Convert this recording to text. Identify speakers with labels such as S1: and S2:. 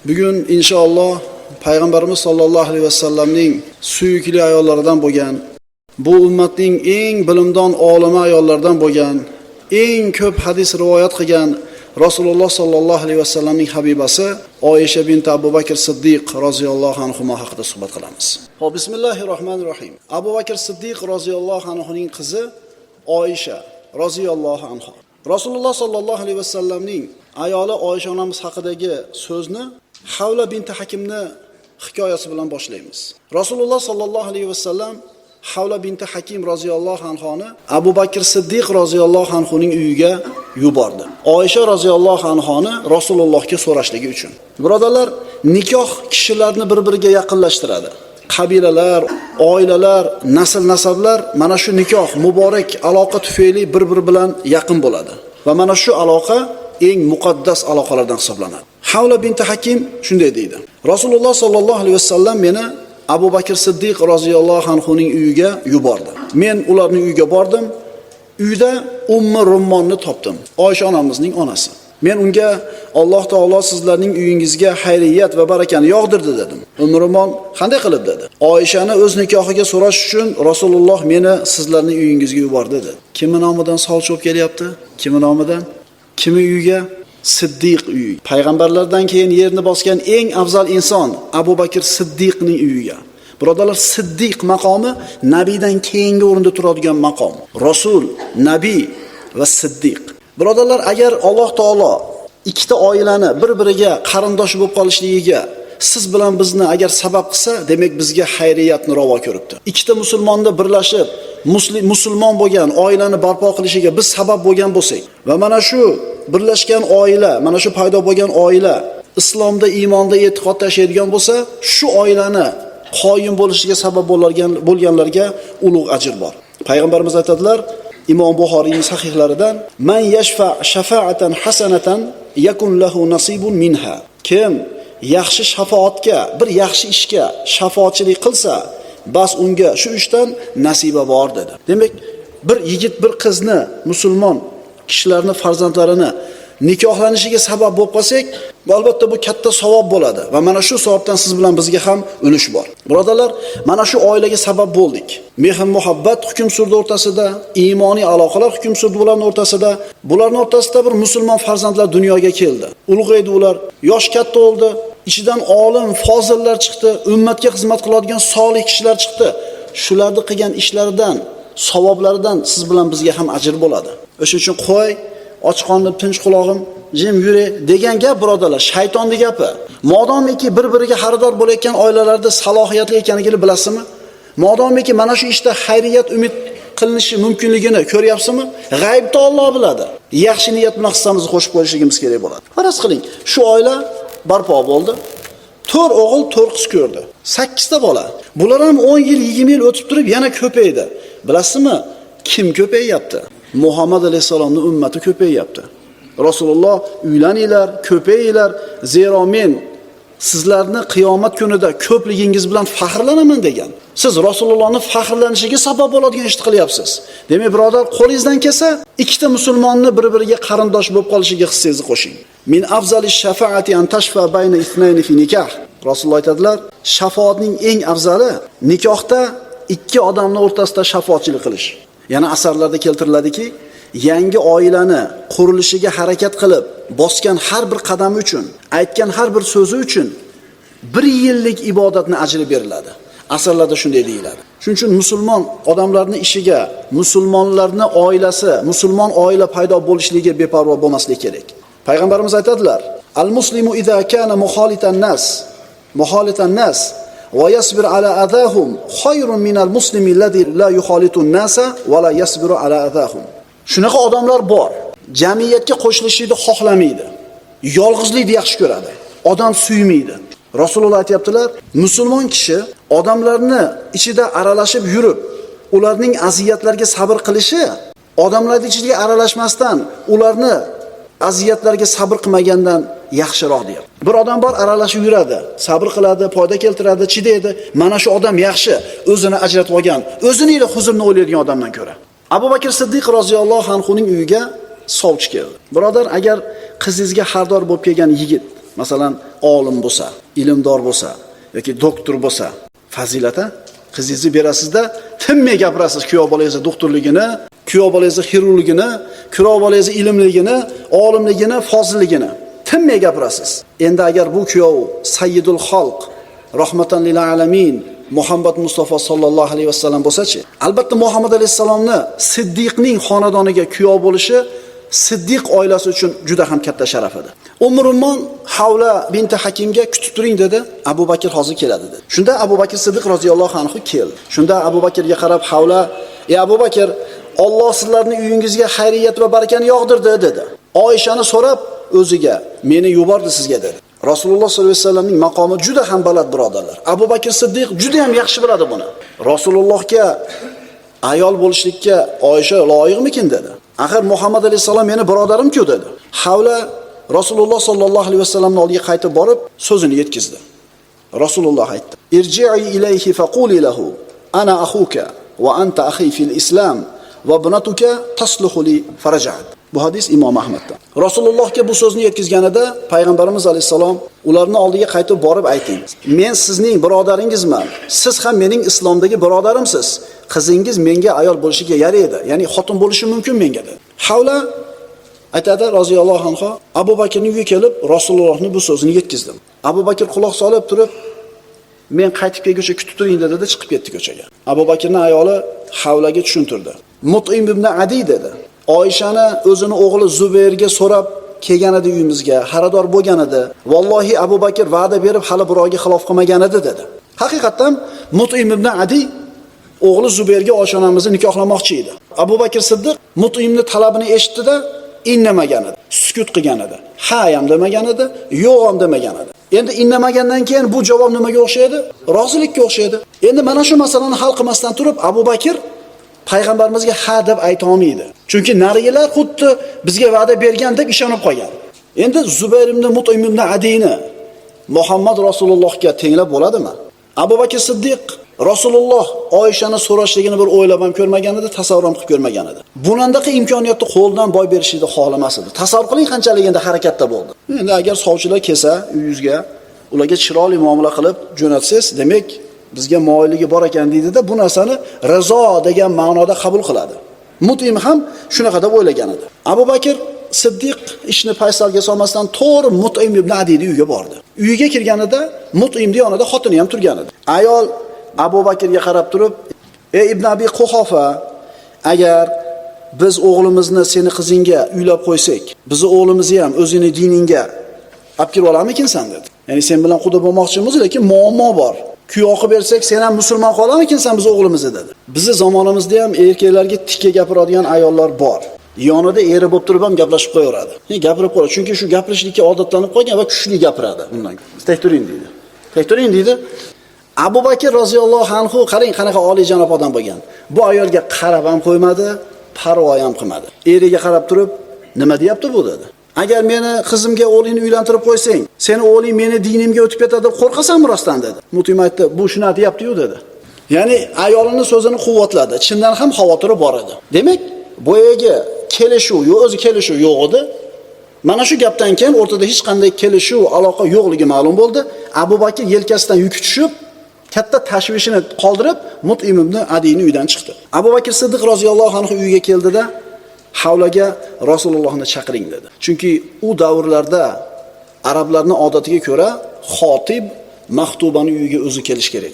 S1: Bugun inshaalloh payg'ambarimiz sollallohu alayhi vasallamning suyukli ayollaridan bo'lgan, bu ummatning eng bilimdon olima ayollaridan bo'lgan, eng ko'p hadis rivoyat qilgan Rasululloh sollallohu alayhi vasallamning habibasi Oysha bint Abu Bakr Siddiq roziyallohu anhu haqida suhbat qilamiz. Xo'p, bismillahirrohmanirrohim. Abu Bakr Siddiq roziyallohu anhuning qizi Oysha roziyallohu anha. Rasululloh sollallohu alayhi vasallamning ayoli Oysha onamiz haqidagi so'zni Havla bint Hakimni hikoyasi bilan boshlaymiz. Rasululloh sollallohu alayhi vasallam Havla bint Hakim roziyallohu anhoni Abu Bakr Siddiq roziyallohu anhuning uyiga yubordi. Oysha roziyallohu anhoni Rasulullohga so'rashligi uchun. Birodarlar, nikoh kishilarni bir-biriga yaqinlashtiradi. Qabilalar, oilalar, nasl-nasablar mana shu nikoh muborak aloqa tufayli bir-biri bilan yaqin bo'ladi. Va mana shu aloqa eng muqaddas aloqalardan hisoblanadi. Havla bint Hakim shunday deydi. Rasululloh sollallohu alayhi vasallam meni Abu Bakr Siddiq roziyallohu anhuning uyiga yubordi. Men ularning uyiga bordim. Uyda Ummu Rummonni topdim. Oysha onamizning onasi. Men unga Alloh taolo sizlarning uyingizga xayriyat va barakani yog'dirdi dedim. Ummu Rummon qanday qilib dedi? Oyshani o'z nikohiga so'rash uchun Rasululloh meni sizlarning uyingizga yubordi dedi. Kimning nomidan savol cho'p kelyapti? Kimning nomidan? Kimi uyiga? Siddiq uyi. Payg'ambarlardan keyin yerni bosgan eng afzal inson Abu Bakr Siddiqning uyiga. Birodarlar, Siddiq maqomi nabiydan keyingi o'rinda turadigan maqom. Rasul, nabiy va Siddiq. Birodarlar, agar Alloh taolo ikkita oilani bir-biriga qarindosh bo'lib qolishligiga siz bilan bizni agar sabab qilsa, demak bizga xayriyatni ravo ko'ribdi. Ikkita musulmonni birlashib, musulmon bo'lgan oilani barpo qilishiga biz sabab bo'lgan bo'lsak va mana shu birlashgan oila, mana shu paydo bo'lgan oila islomda, iymonda e'tiqod tashlaydigan bo'lsa, shu oilani qoyim bo'lishiga sabab bo'lganlarga ulug' ajr bor. Payg'ambarimiz aytadilar, Imom Buxoriyning sahihlaridan, "Man yashfa shafa'atan hasanatan yakun lahu nasibun minha." Kim yaxshi shafoatga, bir yaxshi ishga shafoatchilik qilsa, bas unga shu ishdan nasiba bor dedi. Demak, bir yigit bir qizni, musulmon kishilarni farzandlarini nikohlanishiga sabab bo'lib qolsak, albatta bu katta savob bo'ladi va mana shu savobdan siz bilan bizga ham ulush bor. Birodarlar, mana shu oilaga sabab bo'ldik. Mehr muhabbat hukm surdi o'rtasida, iymoniy aloqalar hukm surdi ularning o'rtasida. Bularning o'rtasida bir musulmon farzandlar dunyoga keldi. Ulg'aydi ular, yosh katta bo'ldi, ichidan olim, fozillar chiqdi, ummatga xizmat qiladigan solih kishilar chiqdi. Shularni qilgan ishlaridan, savoblaridan siz bilan bizga ham ajr bo'ladi. O'shuning uchun qo'y, ochqonni tinch quloqim, jim yuri degan gap birodarlar, shaytonning gapi. Modomiki bir-biriga xaridor bo'layotgan oilalarda salohiyatli ekanligini bilasizmi? Modomiki mana shu ishda xayriyat umid qilinishi mumkinligini ko'ryapsizmi? G'aybda Alloh biladi. Yaxshi niyat bilan hissamizni qo'shib qo'yishimiz kerak bo'ladi. Faraz qiling, shu oila barpo bo'ldi. 4 o'g'il, 4 qiz ko'rdi. 8 ta bola. Bular ham 10 yil, 20 yil o'tib turib yana ko'paydi. Bilasizmi? Kim ko'payyapti? Muhammad alayhisolamning ummati ko'payyapti. Rasululloh uylaninglar, ko'payinglar, zero men sizlarni qiyomat kunida ko'pligingiz bilan faxrlanaman degan. Siz Rasulullohning faxrlanishiga sabab bo'ladigan ishni qilyapsiz. Demak, birodar, qo'lingizdan kelsa, ikkita musulmonni bir-biriga qarindosh bo'lib qolishiga hissangizni qo'shing. Min afzali shafaati an tashfa bayna ithnayn fi nikah. Rasululloh aytadilar, shafoatning eng afzali nikohda ikki odamning o'rtasida shafoatchilik qilish. Yana asarlarda keltiriladiki, yangi oilani qurilishiga harakat qilib, bosgan har bir qadami uchun, aytgan har bir so'zi uchun 1 yillik ibodatni ajri beriladi. Asarlarda shunday deyiladi. Shuning uchun musulmon odamlarning ishiga, musulmonlarning oilasi, musulmon oila paydo bo'lishligiga beparvo bo'lmaslik kerak. Payg'ambarimiz aytadilar, "Al-muslimu idza kana mukhalitan nas va yasbir ala adahum khayrun minal muslimi alladhi la yukhalitun nasa va la yasbiru ala adahum." Shunaqa odamlar bor. Jamiyatga qo'shilishni xohlamaydi. Yolg'izlikni yaxshi ko'radi. Odam suymaydi. Rasululloh aytibdilar, musulmon kishi odamlarni ichida aralashib yurib, ularning aziyatlariga sabr qilishi, odamlarning ichiga aralashmasdan ularni aziyatlariga sabr qilmagandan yaxshiroq deydi. Bir odam bor, aralashib yuradi, sabr qiladi, foyda keltiradi, chidaydi. Mana shu odam yaxshi, o'zini ajratib olgan, o'zining huzurni o'ylaydigan odamdan ko'ra. Abu Bakr Siddiq roziyallohu anhuning uyiga sovchi keldi. Birodar, agar qizingizga xardor bo'lib kelgan yigit, masalan, olim bo'lsa, ilmdor bo'lsa yoki doktor bo'lsa, fazilata qizingizni berasizda, tinmay gapirasiz kuyov bolangizni doktorligini, kuyov bolangizni xirurgligini, kuyov bolangizni ilmligini, olimligini, fozilligini tinmay gapirasiz. Endi agar bu kuyov Sayyidul Xalq, rahmatan lil alamin Muhammad Mustafa sallallohu alayhi vasallam bo'lsa-chi, albatta Muhammad alayhisalomni Siddiqning xonadoniga kuyov bo'lishi Siddiq oilasi uchun juda ham katta sharaf edi. Umrummon Havla binti Hakimga kutib turing dedi. Abu Bakr hozir keladi dedi. Shunda Abu Bakr Siddiq roziyallohu anhu keldi. Shunda Abu Bakrga qarab Havla, "Ey Abu Bakr, Alloh sizlarning uyingizga xayriyat va barakani yog'dirdi" dedi. Oyishani so'rab o'ziga, "Meni yubordi sizga" dedi. Rasululloh sollallohu alayhi vasallamning maqomi juda ham baland birodarlar. Abu Bakr Siddiq juda ham yaxshi biladi buni. Rasulullohga ayol bo'lishlikka Oyisha loyiqmikin dedi. Axir Muhammad alayhisalom meni birodarim-ku dedi. Havla Rasululloh sollallohu alayhi vasallamning oldiga qaytib borib so'zini yetkazdi. Rasululloh aytdi: "Irji'i ilayhi faquli lahu ana akhuka va anta akhi fil islam va ibnatuka tasluhu li farajat." Bu hadis Imom Ahmaddan. Rasulullohga bu so'zni yetkazganida payg'ambarimiz alayhisalom ularning oldiga qaytib borib ayting: "Men sizning birodaringizman. Siz ham mening islomdagi birodarimsiz. Qizingiz menga ayol bo'lishiga yaraydi, ya'ni xotin bo'lishi mumkin menga" dedi. Havla aytadi roziyallohu anhu, Abu Bakrning uyiga kelib Rasulullohning bu so'zini yetkazdim. Abu Bakr quloq solib turib, "Men qaytib kelguncha kutib turing" dedi, chiqib ketdi ko'chaga. Abu Bakrning ayoli Havlaga tushuntirdi. Mut'im ibn Adi dedi. Oyishani o'zini o'g'li Zubayrga so'rab kelgan edi uyimizga, xaridor bo'lgan edi. Vallohi Abu Bakr va'da berib hali birovga xilof qilmagan edi dedi. Haqiqatan Mut'im ibn Adi o'g'li Zubayrga Oyshanamizni nikohlamoqchi edi. Abu Bakr Siddiq Mut'imning talabini eshitdi-da, indamagan edi, sukut qilgan edi. Ha ham demagan edi, yo'q ham demagan edi. Endi indamagandan keyin bu javob nimaga o'xshaydi? Rozilikka o'xshaydi. Endi mana shu masalani hal qilmasdan turib Abu Bakr payg'ambarimizga ha deb ayta olmaydi. Chunki narigilar xuddi bizga va'da bergan deb ishonib qolgan. Endi Zubayr ibn Mut'im ibn Adiyni Muhammad Rasulullohga tenglab bo'ladimi? Abu Bakr Siddiq Rasululloh Oyishani so'rashligini bir o'ylab ham ko'rmagan edi, tasavvur ham qilib ko'rmagan edi. Bunandaqa imkoniyatni qo'ldan boy berishni xohlamas edi. Tasavvur qiling qanchalik endi harakatda bo'ldi. Endi agar sovchilar kelsa uyingizga, ularga chiroyli muomala qilib jo'natsangiz, demak bizga moyilligi bor ekan deydi-da, bu narsani rizo degan ma'noda qabul qiladi. Mut'im ham shunaqa deb o'ylagan edi. Abu Bakr Siddiq ishni paysalga solmasdan to'g'ri Mut'im ibn Adiyning uyiga bordi. Uyiga kirganida Mut'imning yonida xotini ham turgan edi. Ayol Abu Bakrga qarab turib, "Ey Ibn Abi Quhofa, agar biz o'g'limizni seni qizingga uylab qo'ysak, bizni o'g'limizni ham o'zining diningga olib kirib olarmikinsan?" dedi. Ya'ni sen bilan quda bo'lmoqchimiz, lekin muammo bor. Kuyov qilib bersak, sen ham musulmon qolarmikinsan biz o'g'limizni dedi. Bizni zamonimizda ham erkaklarga tikka gapiradigan ayollar bor. Yonida eri bo'lib turib ham gaplashib qo'yaveradi. Gapirib qo'yadi, chunki shu gapirishlikka odatlanib qolgan va kuchli gapiradi undan. Tekturing deydi. Tekturing deydi. Abu Bakr roziyallohu anhu qarang qanaqa oliyjanob odam bo'lgan. Bu ayolga qarab ham qo'ymadi, parvo ham qilmadi. Eriga qarab turib, "Nima deyapti bu?" dedi. "Agar meni qizimga o'g'lingni uylantirib qo'ysang, seni o'g'ling meni dinimga o'tib ketadi deb qo'rqasanmi rostdan?" dedi. Mut'im aytdi, "Bu shuni deyapti-yu" dedi. Ya'ni ayolining so'zini quvvatladi. Chindan ham xavotiri bor edi. Demak, boyaga kelishuv, o'zi kelishuv yo'q edi. Mana shu gapdan keyin o'rtada hech qanday kelishuv, aloqa yo'qligi ma'lum bo'ldi. Abu Bakr yelkasidan yuk tushib, katta tashvishini qoldirib, Mut'im ibn Adiyning uyidan chiqdi. Abu Bakr Siddiq roziyallohu anhu uyiga keldida, Havlaga Rasulullohni chaqiring dedi. Chunki u davrlarda arablarning odatiga ko'ra xotib maxtubaning uyiga o'zi kelish kerak edi.